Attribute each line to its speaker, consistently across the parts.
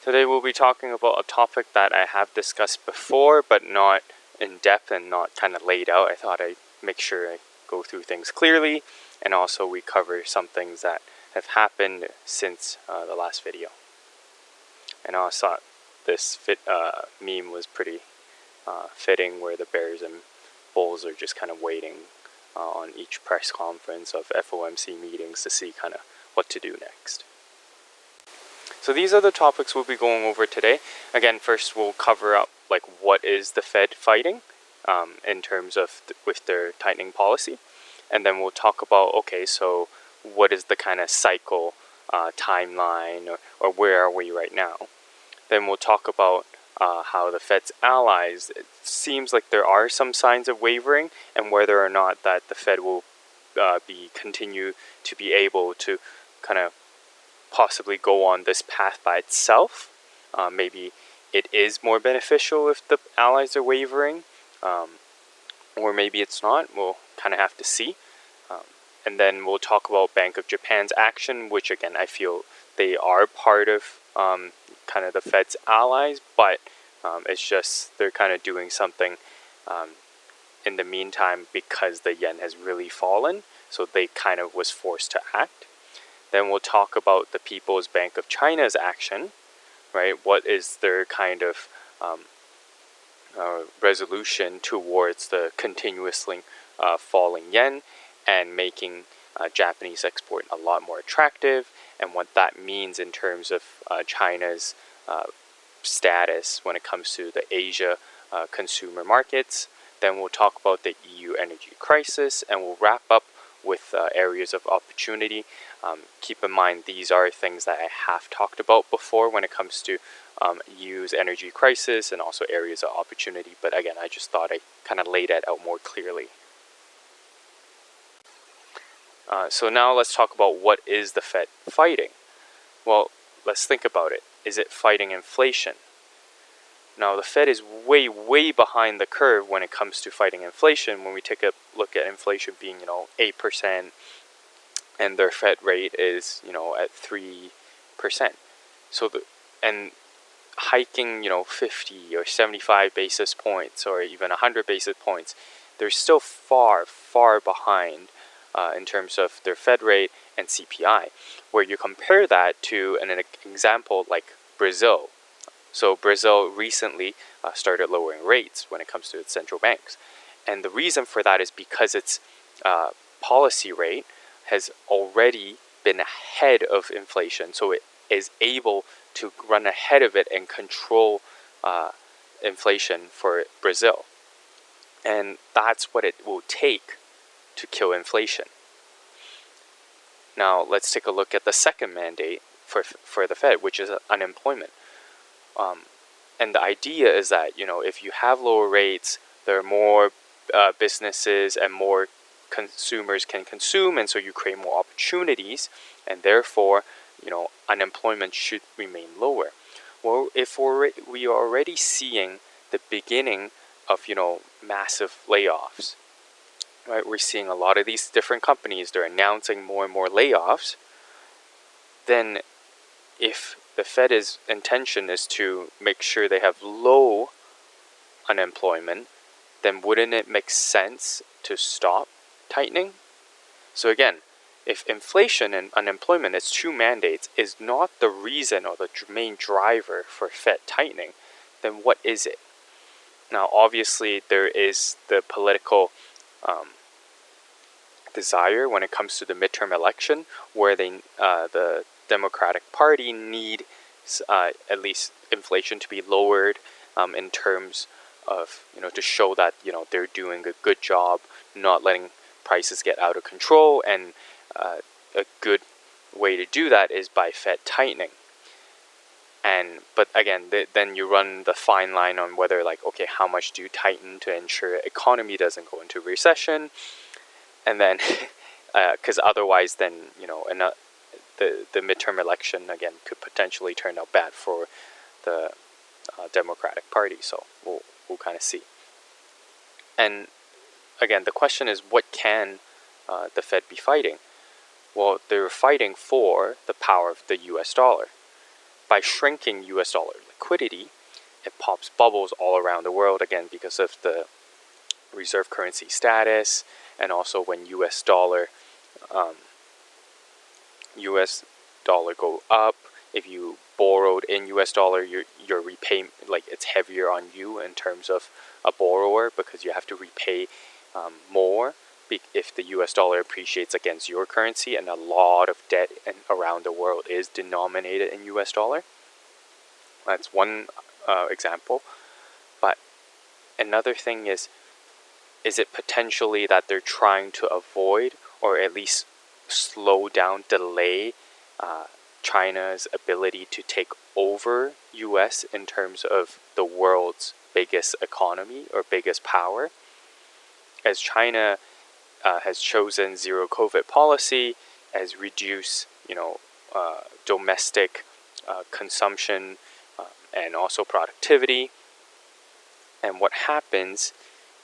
Speaker 1: Today we'll be talking about a topic that I have discussed before, but not in depth and not kind of laid out. I thought I'd make sure I go through things clearly, and also we cover some things that have happened since the last video. And I also thought this meme was pretty fitting, where the Bears and Bulls are just kind of waiting on each press conference of FOMC meetings to see kind of what to do next. So these are the topics we'll be going over today. Again, first we'll cover up like what is the Fed fighting in terms of with their tightening policy, and then we'll talk about, okay, so what is the kind of cycle timeline, or where are we right now. Then we'll talk about how the Fed's allies, it seems like there are some signs of wavering, and whether or not that the Fed will continue to be able to kind of possibly go on this path by itself. Maybe it is more beneficial if the allies are wavering, or maybe it's not. We'll kind of have to see. And then we'll talk about Bank of Japan's action, which again I feel they are part of kind of the Fed's allies, but it's just they're kind of doing something in the meantime because the yen has really fallen, so they kind of was forced to act. Then we'll talk about the People's Bank of China's action, right? What is their kind of resolution towards the continuously falling yen and making Japanese export a lot more attractive, and what that means in terms of China's status when it comes to the Asia consumer markets. Then we'll talk about the EU energy crisis, and we'll wrap up with areas of opportunity. Keep in mind, these are things that I have talked about before when it comes to EU's energy crisis and also areas of opportunity. But again, I just thought I kind of laid that out more clearly. So now let's talk about what is the Fed fighting. Well, let's think about it. Is it fighting inflation? Now, the Fed is way, way behind the curve when it comes to fighting inflation. When we take a look at inflation being, 8%, and their Fed rate is, at 3%. So and hiking, 50 or 75 basis points or even 100 basis points, they're still far, far behind in terms of their Fed rate and CPI. Where you compare that to an example like Brazil. So Brazil recently started lowering rates when it comes to its central banks. And the reason for that is because its policy rate has already been ahead of inflation. So it is able to run ahead of it and control inflation for Brazil. And that's what it will take to kill inflation. Now let's take a look at the second mandate for the Fed, which is unemployment. And the idea is that, if you have lower rates, there are more businesses and more consumers can consume, and so you create more opportunities, and therefore, unemployment should remain lower. Well, if we are already seeing the beginning of, massive layoffs, right? We're seeing a lot of these different companies, they're announcing more and more layoffs. Then if the Fed's intention is to make sure they have low unemployment, then wouldn't it make sense to stop tightening? So again, if inflation and unemployment as two mandates is not the reason or the main driver for Fed tightening, then what is it? Now, obviously, there is the political desire when it comes to the midterm election, where the Democratic Party need at least inflation to be lowered in terms of, to show that, they're doing a good job not letting prices get out of control, and a good way to do that is by Fed tightening. But again, then you run the fine line on whether, okay, how much do you tighten to ensure economy doesn't go into recession, and then because otherwise then the midterm election again could potentially turn out bad for the Democratic Party. So we'll kind of see. And again, the question is, what can the Fed be fighting? Well, they're fighting for the power of the U.S. dollar. by shrinking US dollar liquidity, it pops bubbles all around the world again because of the reserve currency status, and also when US dollar go up, if you borrowed in US dollar, your repayment, like, it's heavier on you in terms of a borrower because you have to repay more if the US dollar appreciates against your currency, and a lot of debt around the world is denominated in US dollar. That's one example. But another thing is it potentially that they're trying to avoid, or at least slow down, delay China's ability to take over US in terms of the world's biggest economy or biggest power, as China has chosen zero COVID policy, has reduced domestic consumption and also productivity. And what happens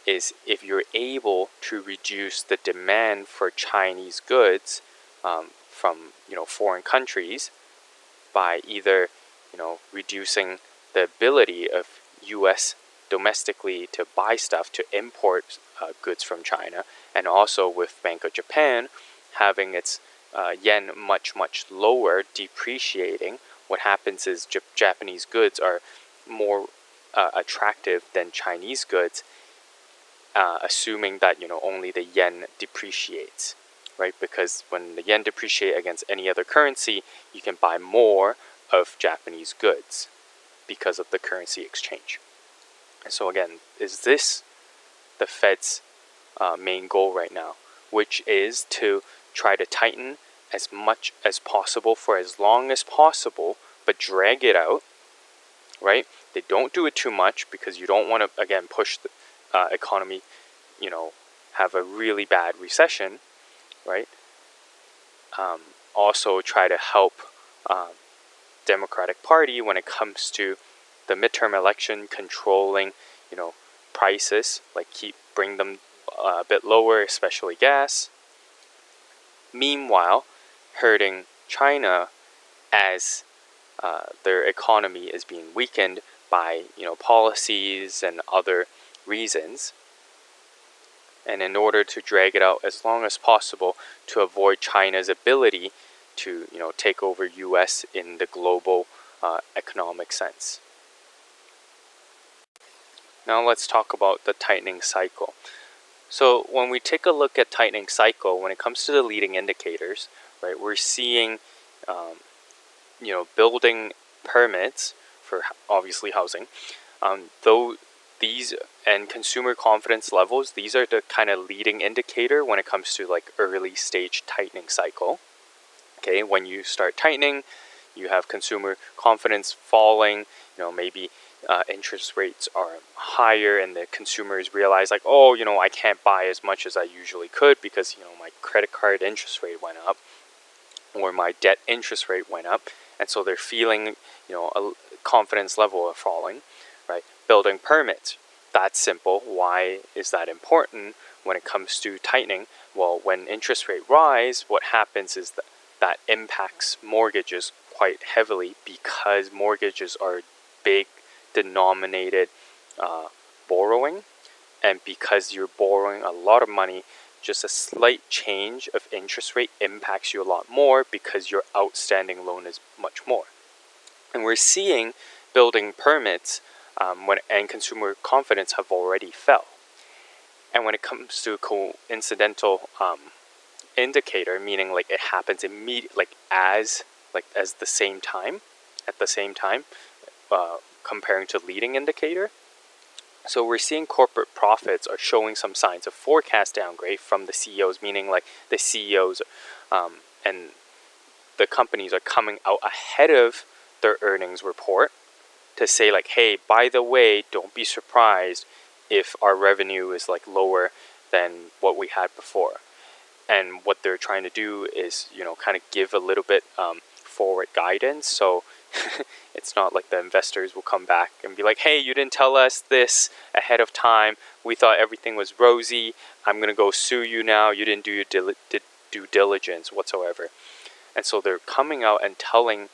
Speaker 1: is, if you're able to reduce the demand for Chinese goods from foreign countries by either reducing the ability of US domestically to buy stuff, to import goods from China, and also with Bank of Japan having its yen much lower, depreciating, what happens is Japanese goods are more attractive than Chinese goods, assuming that only the yen depreciates, right? Because when the yen depreciates against any other currency, you can buy more of Japanese goods because of the currency exchange. And so again, is this the Fed's main goal right now, which is to try to tighten as much as possible for as long as possible, but drag it out, right? They don't do it too much because you don't want to, again, push the economy, have a really bad recession, right? Also try to help Democratic Party when it comes to the midterm election, controlling, prices, like bring them a bit lower, especially gas. Meanwhile, hurting China as their economy is being weakened by policies and other reasons. And in order to drag it out as long as possible to avoid China's ability to take over US in the global economic sense. Now let's talk about the tightening cycle. So when we take a look at tightening cycle, when it comes to the leading indicators, right, we're seeing building permits for obviously housing, though these and consumer confidence levels, these are the kind of leading indicator when it comes to like early stage tightening cycle. Okay, when you start tightening, you have consumer confidence falling, maybe interest rates are higher and the consumers realize like, oh, I can't buy as much as I usually could because, my credit card interest rate went up or my debt interest rate went up. And so they're feeling, a confidence level of falling, right? Building permits, that's simple. Why is that important when it comes to tightening? Well, when interest rate rise, what happens is that impacts mortgages quite heavily because mortgages are big denominated borrowing, and because you're borrowing a lot of money, just a slight change of interest rate impacts you a lot more because your outstanding loan is much more. And we're seeing building permits and consumer confidence have already fell. And when it comes to coincidental indicator, meaning like it happens immediately, as the same time, comparing to leading indicator. So we're seeing corporate profits are showing some signs of forecast downgrade from the CEOs, meaning like the CEOs and the companies are coming out ahead of their earnings report to say like, hey, by the way, don't be surprised if our revenue is like lower than what we had before. And what they're trying to do is, kind of give a little bit forward guidance. So it's not like the investors will come back and be like, hey, you didn't tell us this ahead of time. We thought everything was rosy. I'm going to go sue you now. You didn't do your due diligence whatsoever. And so they're coming out and telling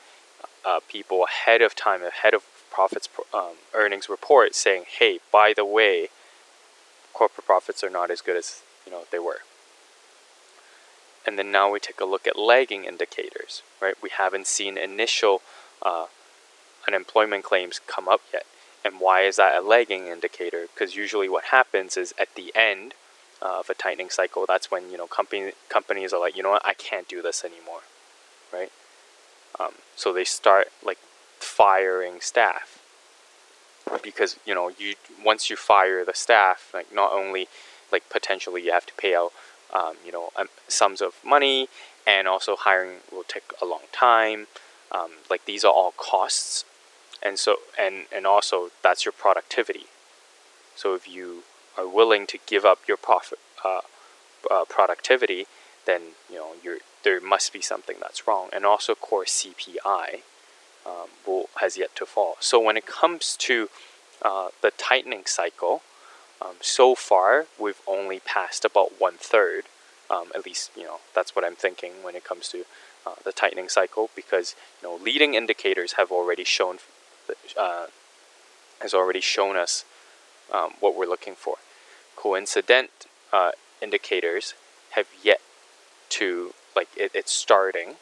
Speaker 1: people ahead of time, ahead of profits earnings report, saying, hey, by the way, corporate profits are not as good as they were. And then now we take a look at lagging indicators, right? We haven't seen initial unemployment claims come up yet. And why is that a lagging indicator? Because usually what happens is at the end of a tightening cycle, that's when companies are like, you know what, I can't do this anymore, right? So they start like firing staff, because once you fire the staff, like not only like potentially you have to pay out sums of money, and also hiring will take a long time. Like these are all costs, and so and also that's your productivity. So if you are willing to give up your productivity, then there must be something that's wrong. And also core CPI has yet to fall. So when it comes to the tightening cycle, so far we've only passed about 1/3. At least that's what I'm thinking when it comes to the tightening cycle, because leading indicators have already shown us what we're looking for. Coincident indicators have yet to, like, it's starting,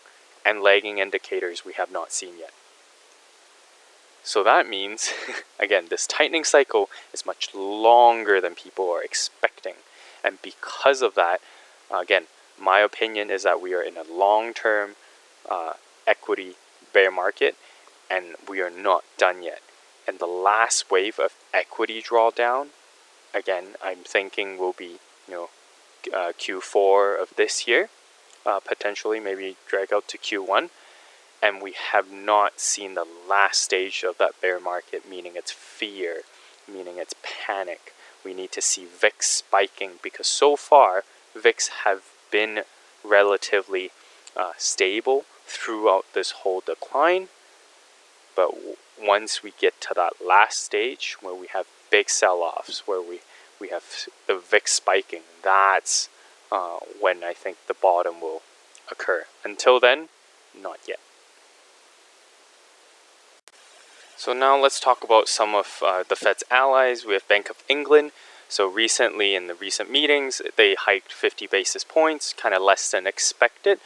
Speaker 1: and lagging indicators we have not seen yet. So that means, again, this tightening cycle is much longer than people are expecting. And because of that, again, my opinion is that we are in a long-term equity bear market, and we are not done yet. And the last wave of equity drawdown, again, I'm thinking will be, Q4 of this year, potentially maybe drag out to Q1. And we have not seen the last stage of that bear market, meaning it's fear, meaning it's panic. We need to see VIX spiking, because so far VIX have been relatively stable throughout this whole decline. But once we get to that last stage where we have big sell-offs, where we have the VIX spiking, that's when I think the bottom will occur. Until then, not yet. So now let's talk about some of the Fed's allies. We have Bank of England. So recently, in the recent meetings, they hiked 50 basis points, kind of less than expected.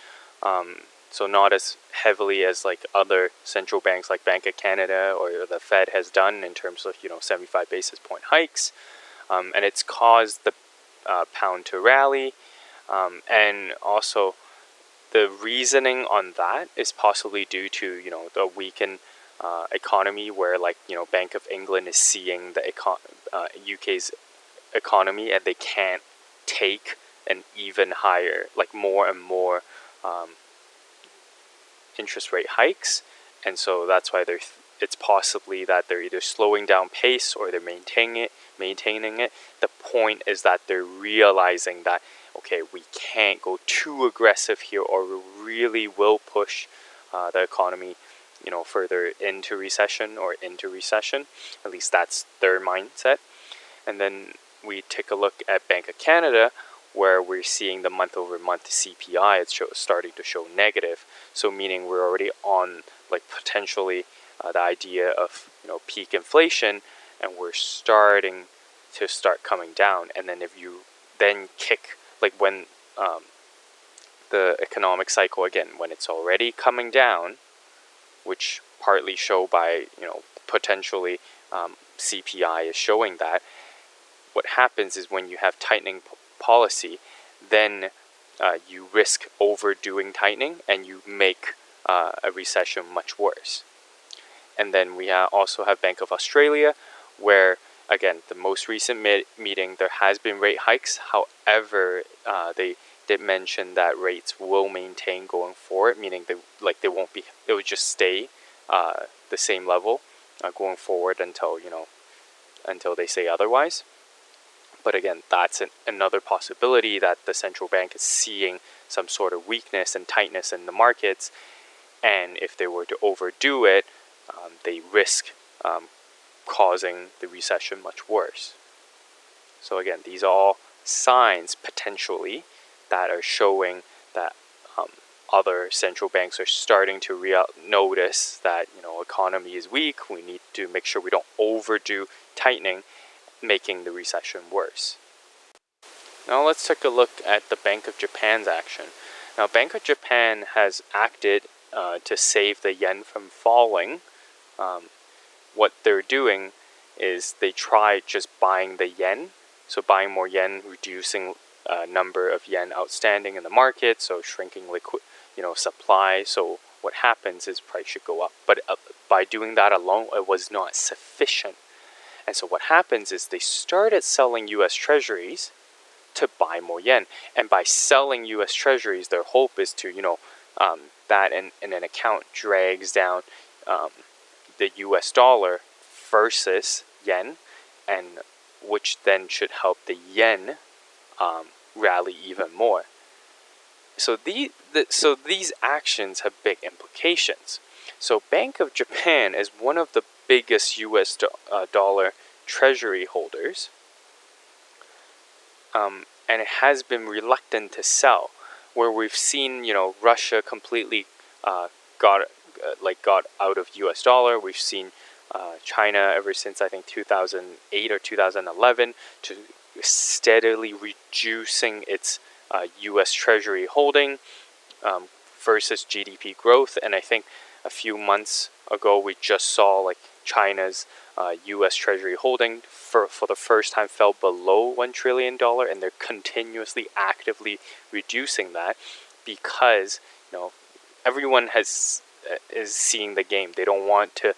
Speaker 1: So not as heavily as like other central banks like Bank of Canada or the Fed has done in terms of 75 basis point hikes. And it's caused the pound to rally. And also the reasoning on that is possibly due to the weakened economy, where Bank of England is seeing the UK's economy, and they can't take an even higher, like more and more interest rate hikes, and so that's why it's possibly that they're either slowing down pace or they're maintaining it. The point is that they're realizing that, okay, we can't go too aggressive here, or we really will push the economy further into recession. At least that's their mindset. And then we take a look at Bank of Canada, where we're seeing the month-over-month CPI, it's starting to show negative. So meaning we're already on potentially the idea of peak inflation, and we're starting to coming down. And then if you then kick when the economic cycle, again, when it's already coming down, which partly show by potentially CPI is showing that, what happens is when you have tightening policy, then you risk overdoing tightening, and you make a recession much worse. And then we also have Bank of Australia, where again, the most recent meeting, there has been rate hikes. However, they did mention that rates will maintain going forward, meaning they won't be, it would just stay the same level going forward until they say otherwise. But again, that's another possibility, that the central bank is seeing some sort of weakness and tightness in the markets, and if they were to overdo it, they risk causing the recession much worse. So again, these are all signs potentially that are showing that other central banks are starting to notice that economy is weak. We need to make sure we don't overdo tightening, making the recession worse. Now let's take a look at the Bank of Japan's action. Now Bank of Japan has acted to save the yen from falling. What they're doing is they tried just buying the yen, so buying more yen, reducing number of yen outstanding in the market, so shrinking supply. So what happens is price should go up, but by doing that alone, it was not sufficient. And so what happens is they started selling U.S. Treasuries to buy more yen, and by selling U.S. Treasuries, their hope is to that in an account drags down the U.S. dollar versus yen, and which then should help the yen rally even more. So these actions have big implications. So Bank of Japan is one of the biggest U.S. dollar treasury holders, and it has been reluctant to sell. Where we've seen, Russia completely got out of U.S. dollar. We've seen China ever since I think 2008 or 2011 to steadily reducing its U.S. Treasury holding versus GDP growth. And I think a few months ago we just saw China's U.S. Treasury holding for the first time fell below $1 trillion, and they're continuously actively reducing that because everyone is seeing the game. They don't want to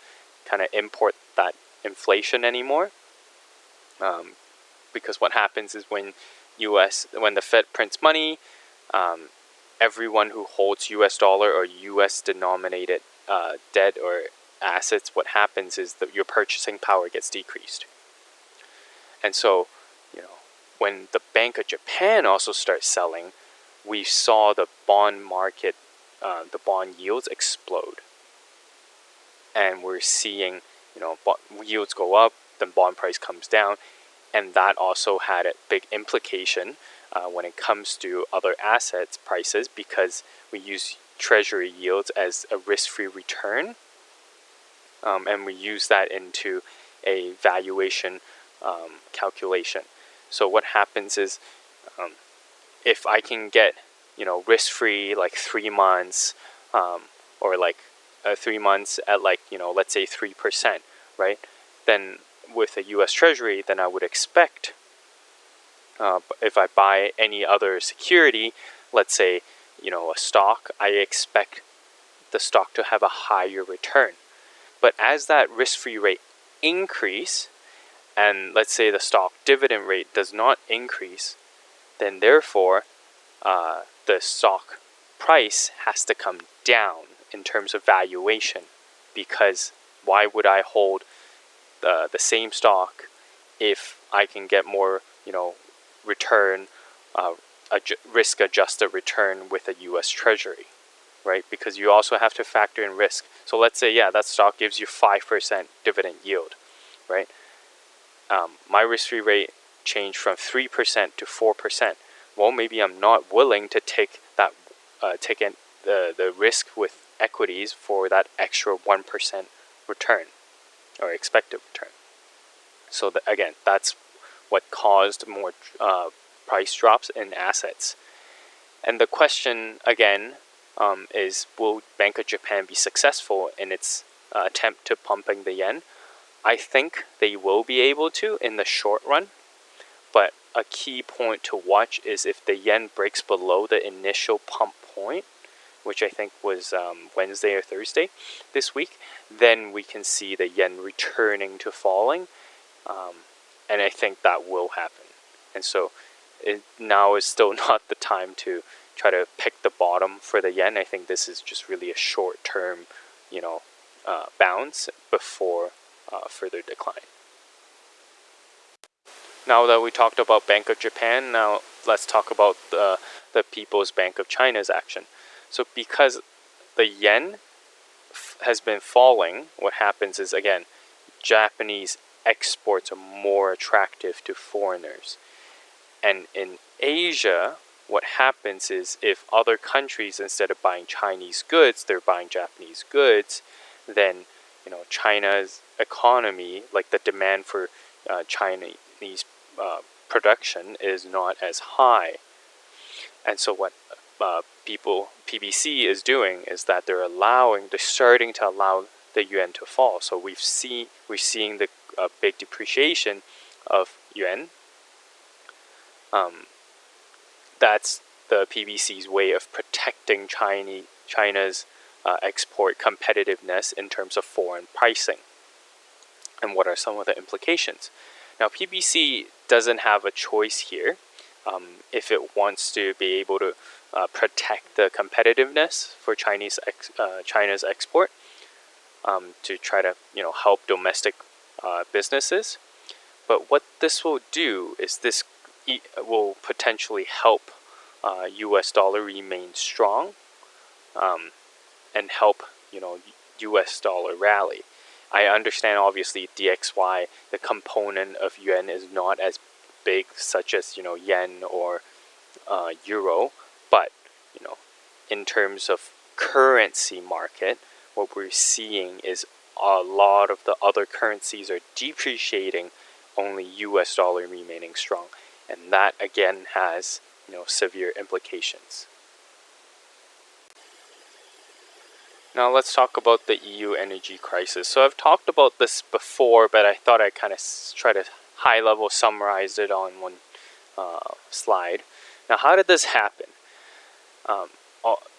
Speaker 1: kind of import that inflation anymore, because what happens is when the Fed prints money, everyone who holds U.S. dollar or U.S. denominated debt or assets, what happens is that your purchasing power gets decreased. And so, when the Bank of Japan also starts selling, we saw the bond market, the bond yields explode. And we're seeing, yields go up, then bond price comes down, and that also had a big implication when it comes to other assets prices, because we use treasury yields as a risk-free return, and we use that into a valuation calculation. So what happens is, if I can get risk-free 3 months, or 3 months at let's say 3%, right? Then with a U.S. Treasury, then I would expect, if I buy any other security, let's say a stock, I expect the stock to have a higher return. But as that risk-free rate increase, and let's say the stock dividend rate does not increase, then therefore the stock price has to come down in terms of valuation, because why would I hold the same stock if I can get more return, risk-adjusted return with a U.S. Treasury, right? Because you also have to factor in risk. So let's say that stock gives you 5% dividend yield, right? My risk-free rate changed from 3% to 4%. Well, maybe I'm not willing to take that the risk with equities for that extra 1% return or expected return. So again, that's what caused more price drops in assets. And the question again is, will Bank of Japan be successful in its attempt to pumping the yen? I think they will be able to in the short run, but a key point to watch is if the yen breaks below the initial pump point, which I think was Wednesday or Thursday this week, then we can see the yen returning to falling, and I think that will happen. And so now is still not the time to try to pick the bottom for the yen. I think this is just really a short-term, bounce before further decline. Now that we talked about Bank of Japan, now let's talk about the People's Bank of China's action. So because the yen has been falling, what happens is, again, Japanese exports are more attractive to foreigners. And in Asia, what happens is if other countries, instead of buying Chinese goods, they're buying Japanese goods, then China's economy, like the demand for Chinese production, is not as high. And so what PBC is doing is that they're starting to allow the yuan to fall. So we're seeing the big depreciation of yuan. That's the PBC's way of protecting China's export competitiveness in terms of foreign pricing. And what are some of the implications? Now, PBC doesn't have a choice here. If it wants to be able to protect the competitiveness for China's export, to try to help domestic businesses. But what this will do is this will potentially help U.S. dollar remain strong, and help U.S. dollar rally. I understand obviously DXY, the component of yuan, is not as big, such as yen or euro, but in terms of currency market, what we're seeing is a lot of the other currencies are depreciating, only U.S. dollar remaining strong, and that again has severe implications. Now let's talk about the EU energy crisis. So I've talked about this before, but I thought I'd kind of try to high level summarize it on one slide. Now, how did this happen?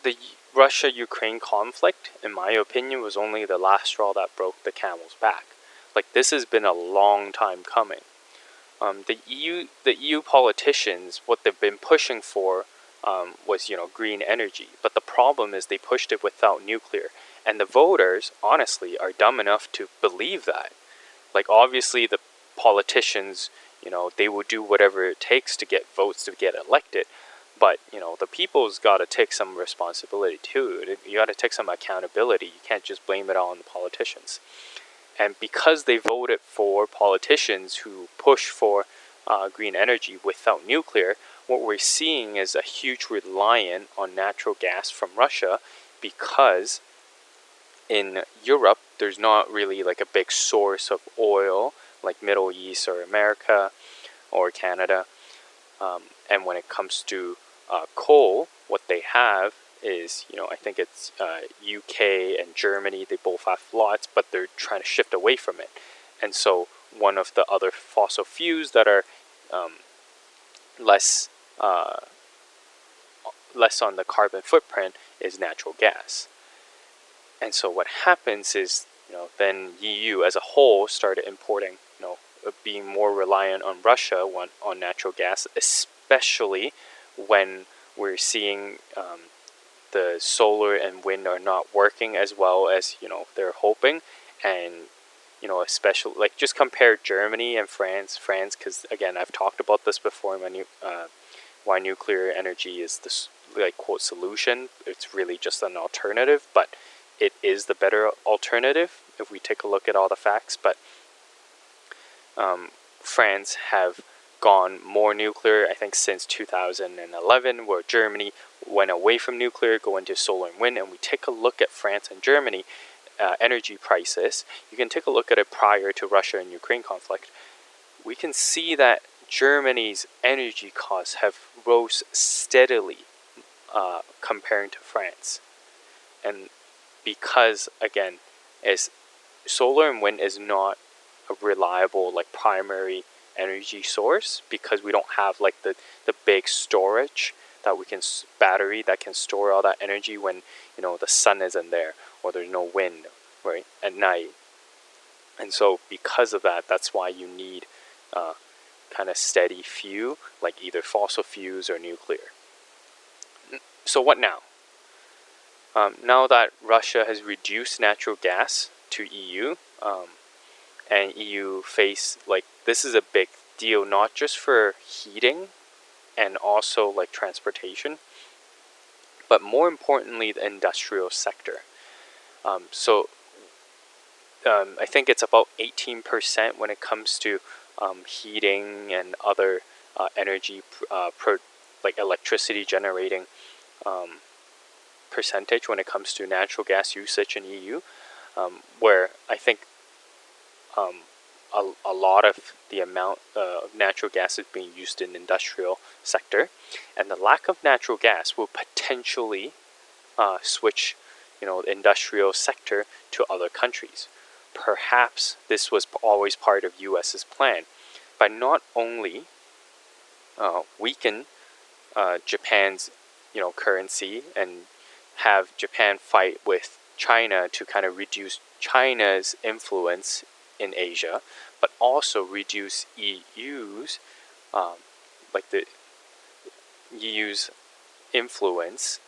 Speaker 1: The Russia-Ukraine conflict, in my opinion, was only the last straw that broke the camel's back. Like, this has been a long time coming. The EU politicians, what they've been pushing for was green energy, but the problem is they pushed it without nuclear, and the voters honestly are dumb enough to believe that. Like, obviously the politicians, they will do whatever it takes to get votes to get elected, but the people's got to take some responsibility too. You got to take some accountability. You can't just blame it all on the politicians. And because they voted for politicians who push for green energy without nuclear, what we're seeing is a huge reliance on natural gas from Russia, because in Europe there's not really like a big source of oil like Middle East or America or Canada. And when it comes to coal, what they have is, I think it's UK and Germany, they both have lots, but they're trying to shift away from it. And so one of the other fossil fuels that are less on the carbon footprint is natural gas. And so what happens is, then EU as a whole started importing, being more reliant on Russia on natural gas, especially when we're seeing the solar and wind are not working as well as they're hoping. And especially, like, just compare Germany and France, because again, I've talked about this before, why nuclear energy is this, like, quote, solution. It's really just an alternative, but it is the better alternative if we take a look at all the facts. But France have gone more nuclear, I think, since 2011, where Germany went away from nuclear, go into solar and wind. And we take a look at France and Germany energy prices. You can take a look at it prior to Russia and Ukraine conflict. We can see that Germany's energy costs have rose steadily comparing to France. And because, again, as solar and wind is not a reliable, like, primary energy source, because we don't have like the big storage that we can battery that can store all that energy when the sun isn't there or there's no wind, right, at night. And so because of that, that's why you need kind of steady fuel, like either fossil fuels or nuclear. So what now? Now that Russia has reduced natural gas to EU, and EU face, like, this is a big deal, not just for heating and also like transportation, but more importantly the industrial sector. So I think it's about 18% when it comes to heating and other energy like electricity generating percentage when it comes to natural gas usage in EU, where I think a lot of the amount of natural gas is being used in industrial sector, and the lack of natural gas will potentially switch, the industrial sector to other countries. Perhaps this was always part of US's plan, by not only weaken Japan's currency and have Japan fight with China to kind of reduce China's influence in Asia, but also reduce EU's the EU's influence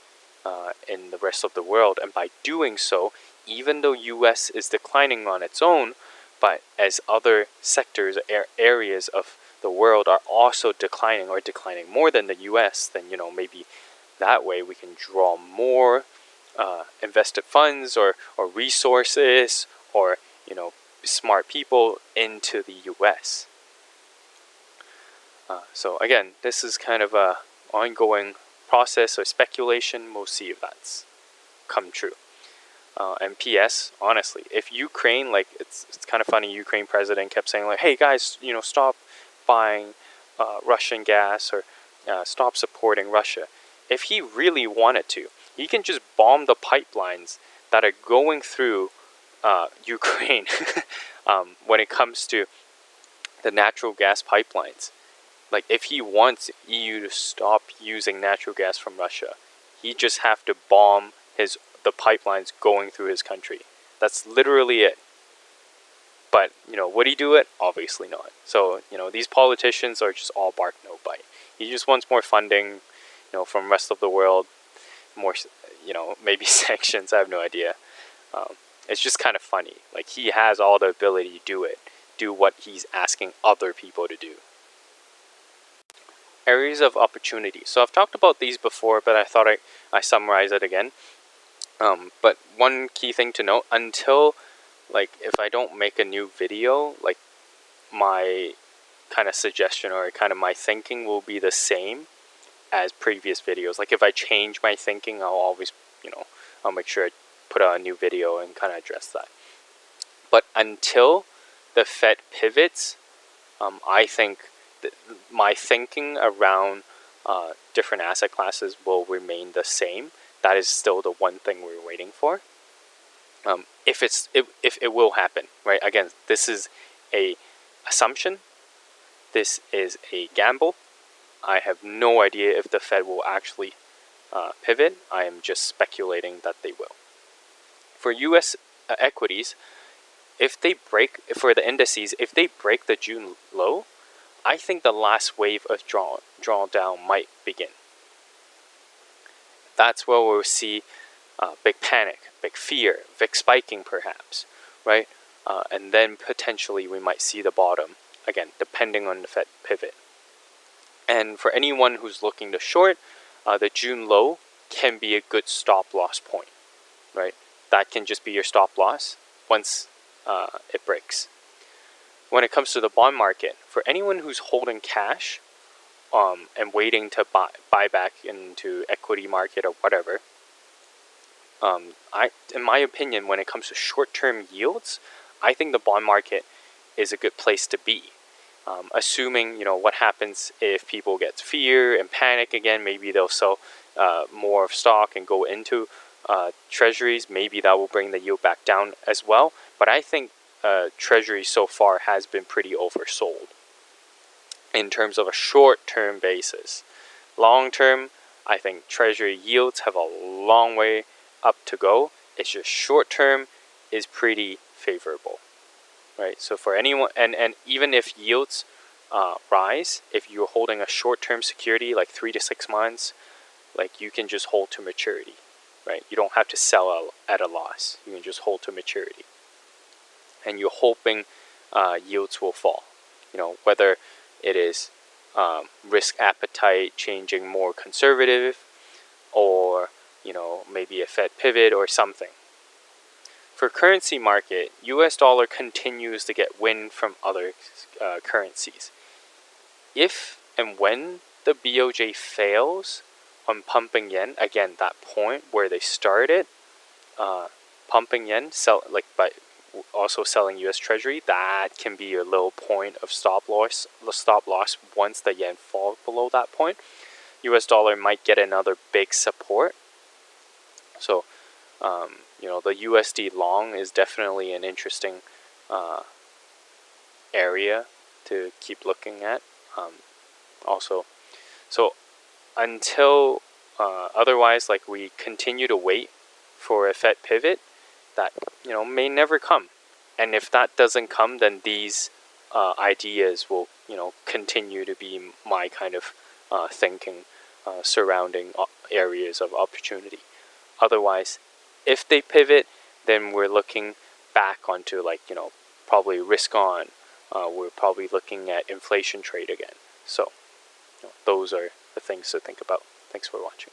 Speaker 1: in the rest of the world. And by doing so, even though US is declining on its own, but as other sectors, areas of the world are also declining or declining more than the US, then maybe that way we can draw more invested funds or resources or smart people into the US. So again, this is kind of a ongoing process or speculation. We'll see if that's come true. And P.S. honestly, if Ukraine, it's kind of funny, Ukraine president kept saying hey guys, stop buying Russian gas or stop supporting Russia. If he really wanted to, he can just bomb the pipelines that are going through Ukraine when it comes to the natural gas pipelines. If he wants EU to stop using natural gas from Russia, he just have to bomb the pipelines going through his country. That's literally it. But, would he do it? Obviously not. So, these politicians are just all bark no bite. He just wants more funding, from rest of the world, more, maybe sanctions, I have no idea. It's just kind of funny. He has all the ability to do what he's asking other people to do. Areas of opportunity. So I've talked about these before, but I thought I summarize it again. But one key thing to note, until, if I don't make a new video, my kind of suggestion or kind of my thinking will be the same as previous videos. If I change my thinking, I'll always, I'll make sure I put out a new video and kind of address that. But until the Fed pivots, I think my thinking around different asset classes will remain the same. That is still the one thing we're waiting for. If it will happen, right? Again, this is a assumption. This is a gamble. I have no idea if the Fed will actually pivot. I am just speculating that they will. For U.S. equities, for the indices, if they break the June low, I think the last wave of drawdown might begin. That's where we'll see big panic, big fear, VIX spiking perhaps, right? And then potentially we might see the bottom, again, depending on the Fed pivot. And for anyone who's looking to short, the June low can be a good stop loss point, right? That can just be your stop loss once it breaks. When it comes to the bond market, for anyone who's holding cash and waiting to buy back into equity market or whatever, in my opinion, when it comes to short-term yields, I think the bond market is a good place to be. Assuming, what happens if people get fear and panic again, maybe they'll sell more of stock and go into treasuries. Maybe that will bring the yield back down as well. But I think treasury so far has been pretty oversold in terms of a short-term basis. Long-term, I think treasury yields have a long way up to go. It's just short-term is pretty favorable, right? So for anyone, and even if yields rise, if you're holding a short-term security 3 to 6 months, you can just hold to maturity, right? You don't have to sell at a loss. You can just hold to maturity. And you're hoping yields will fall. Whether it is risk appetite changing more conservative, or maybe a Fed pivot or something. For currency market, US dollar continues to get wind from other currencies. If and when the BOJ fails on pumping yen, again, that point where they started pumping yen, but also selling U.S. Treasury, that can be a little point of stop loss. The stop loss once the yen falls below that point, U.S. dollar might get another big support. So, the USD long is definitely an interesting area to keep looking at. Also, so until otherwise, like, we continue to wait for a Fed pivot that may never come, and if that doesn't come, then these ideas will continue to be my kind of thinking surrounding areas of opportunity. Otherwise, if they pivot, then we're looking back onto probably risk on. We're probably looking at inflation trade again. So those are the things to think about. Thanks for watching.